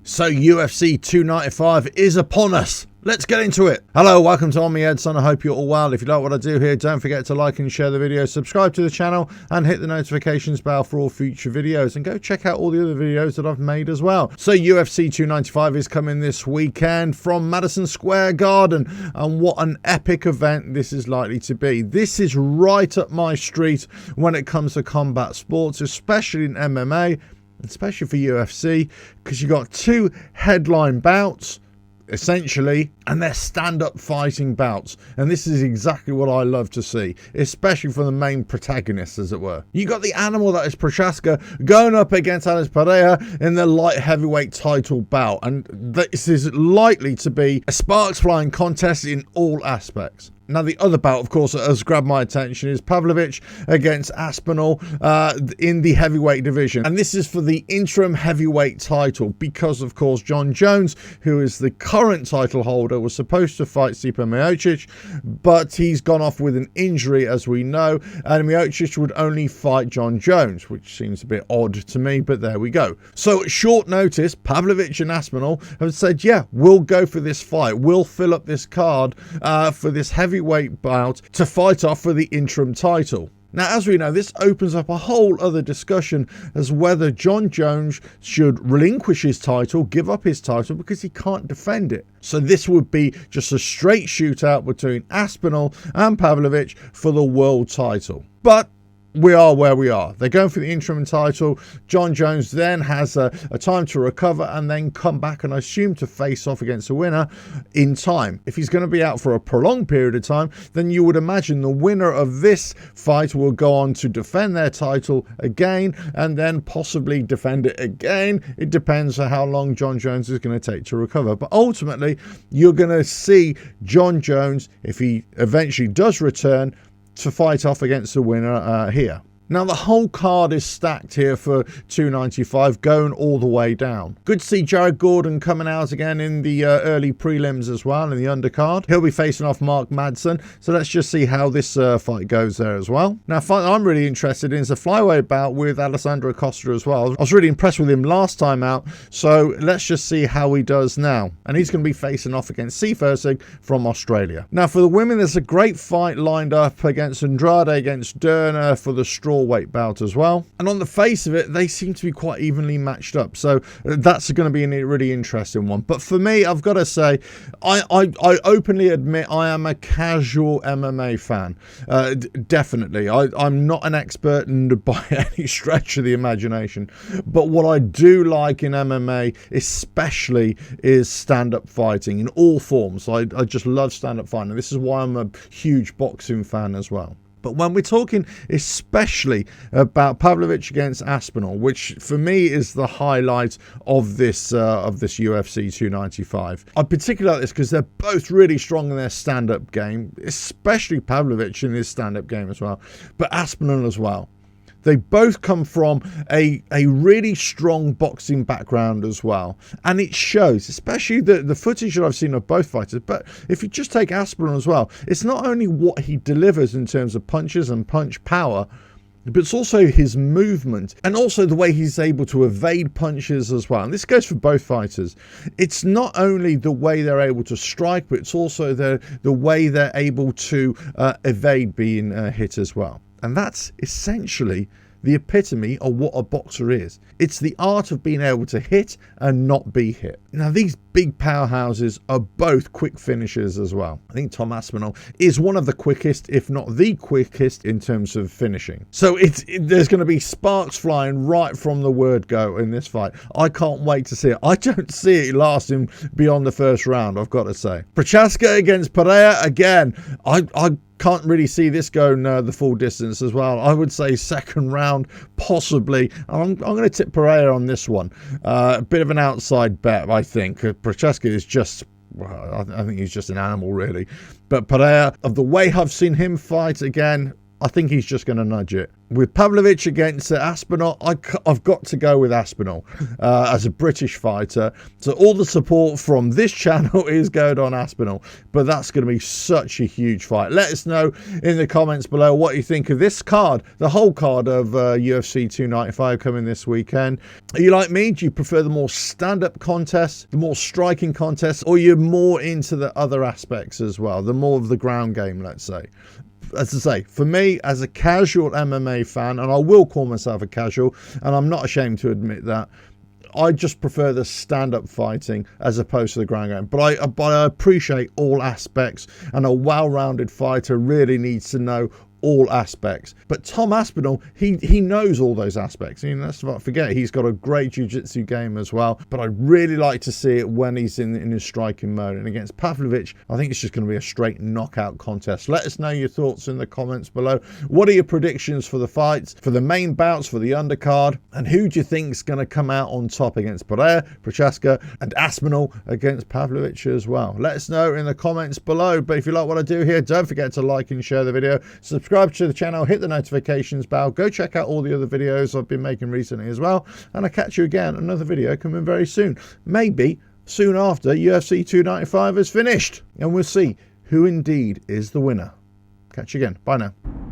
So UFC 295 is upon us. Let's get into it. Hello, welcome to On Me Edson. I hope you're all well. If you like what I do here, don't forget to like and share the video, subscribe to the channel and hit the notifications bell for all future videos, and go check out all the other videos that I've made as well. So UFC 295 is coming this weekend from Madison Square Garden, and what an epic event this is likely to be. This is right up my street when it comes to combat sports, especially in MMA, especially for UFC, because you got two headline bouts essentially, and they're stand-up fighting bouts, and this is exactly what I love to see, especially for the main protagonists, as it were. You got the animal that is Prochaska going up against Alex Pereira in the light heavyweight title bout, and this is likely to be a sparks flying contest in all aspects. Now, the other bout, of course, that has grabbed my attention is Pavlovich against Aspinall in the heavyweight division. And this is for the interim heavyweight title because, of course, Jon Jones, who is the current title holder, was supposed to fight Stipe Miocic, but he's gone off with an injury, as we know, and Miocic would only fight Jon Jones, which seems a bit odd to me, but there we go. So, at short notice, Pavlovich and Aspinall have said, yeah, we'll go for this fight. We'll fill up this card for this heavyweight bout to fight off for the interim title. Now, as we know, this opens up a whole other discussion as whether Jon Jones should relinquish his title, give up his title, because he can't defend it. So this would be just a straight shootout between Aspinall and Pavlovich for the world title. But we are where we are. They're going for the interim title. Jon Jones then has a time to recover and then come back and I assume to face off against the winner in time. If he's going to be out for a prolonged period of time, then you would imagine the winner of this fight will go on to defend their title again and then possibly defend it again. It depends on how long Jon Jones is going to take to recover. But ultimately, you're going to see Jon Jones, if he eventually does return, to fight off against the winner here. Now, the whole card is stacked here for 295, going all the way down. Good to see Jared Gordon coming out again in the early prelims as well, in the undercard. He'll be facing off Mark Madsen, so let's just see how this fight goes there as well. Now, fight I'm really interested in is a flyweight bout with Alessandro Costa as well. I was really impressed with him last time out, so let's just see how he does now. And he's going to be facing off against Seafersig from Australia. Now, for the women, there's a great fight lined up against Andrade against Derner for the strawweight bout as well, and on the face of it they seem to be quite evenly matched up, so that's going to be a really interesting one. But for me, I've got to say, I openly admit I am a casual MMA fan. Definitely, I'm not an expert by any stretch of the imagination, but what I do like in MMA especially is stand-up fighting in all forms. I just love stand-up fighting. This is why I'm a huge boxing fan as well. But when we're talking especially about Pavlovich against Aspinall, which for me is the highlight of this UFC 295, I particularly like this because they're both really strong in their stand-up game, especially Pavlovich in his stand-up game as well, but Aspinall as well. They both come from a really strong boxing background as well. And it shows, especially the footage that I've seen of both fighters. But if you just take Aspinall as well, it's not only what he delivers in terms of punches and punch power, but it's also his movement and also the way he's able to evade punches as well. And this goes for both fighters. It's not only the way they're able to strike, but it's also the way they're able to evade being hit as well. And that's essentially the epitome of what a boxer is. It's the art of being able to hit and not be hit. Now, these big powerhouses are both quick finishers as well. I think Tom Aspinall is one of the quickest, if not the quickest, in terms of finishing. So there's going to be sparks flying right from the word go in this fight. I can't wait to see it. I don't see it lasting beyond the first round, I've got to say. Prochaska against Pereira, again, I can't really see this going the full distance as well. I would say second round, possibly. I'm going to tip Pereira on this one. A bit of an outside bet, I think. Prochaska is just, well, I think he's just an animal, really. But Pereira, of the way I've seen him fight, again, I think he's just going to nudge it. With Pavlovich against Aspinall, I've got to go with Aspinall as a British fighter. So all the support from this channel is going on Aspinall. But that's going to be such a huge fight. Let us know in the comments below what you think of this card, the whole card of UFC 295 coming this weekend. Are you like me? Do you prefer the more stand-up contests, the more striking contests, or you're more into the other aspects as well, the more of the ground game, let's say? As I say, for me, as a casual MMA fan, and I will call myself a casual, and I'm not ashamed to admit that, I just prefer the stand-up fighting as opposed to the ground game. But I appreciate all aspects, and a well-rounded fighter really needs to know all aspects. But Tom Aspinall, he knows all those aspects. You know, let's not forget, he's got a great jiu-jitsu game as well. But I really like to see it when he's in his striking mode. And against Pavlovich, I think it's just going to be a straight knockout contest. Let us know your thoughts in the comments below. What are your predictions for the fights, for the main bouts, for the undercard? And who do you think is going to come out on top against Pereira, Prochaska, and Aspinall against Pavlovich as well? Let us know in the comments below. But if you like what I do here, don't forget to like and share the video. Subscribe to the channel, hit the notifications bell, go check out all the other videos I've been making recently as well, and I'll catch you again, another video coming very soon, maybe soon after UFC 295 is finished, and we'll see who indeed is the winner. Catch you again. Bye now.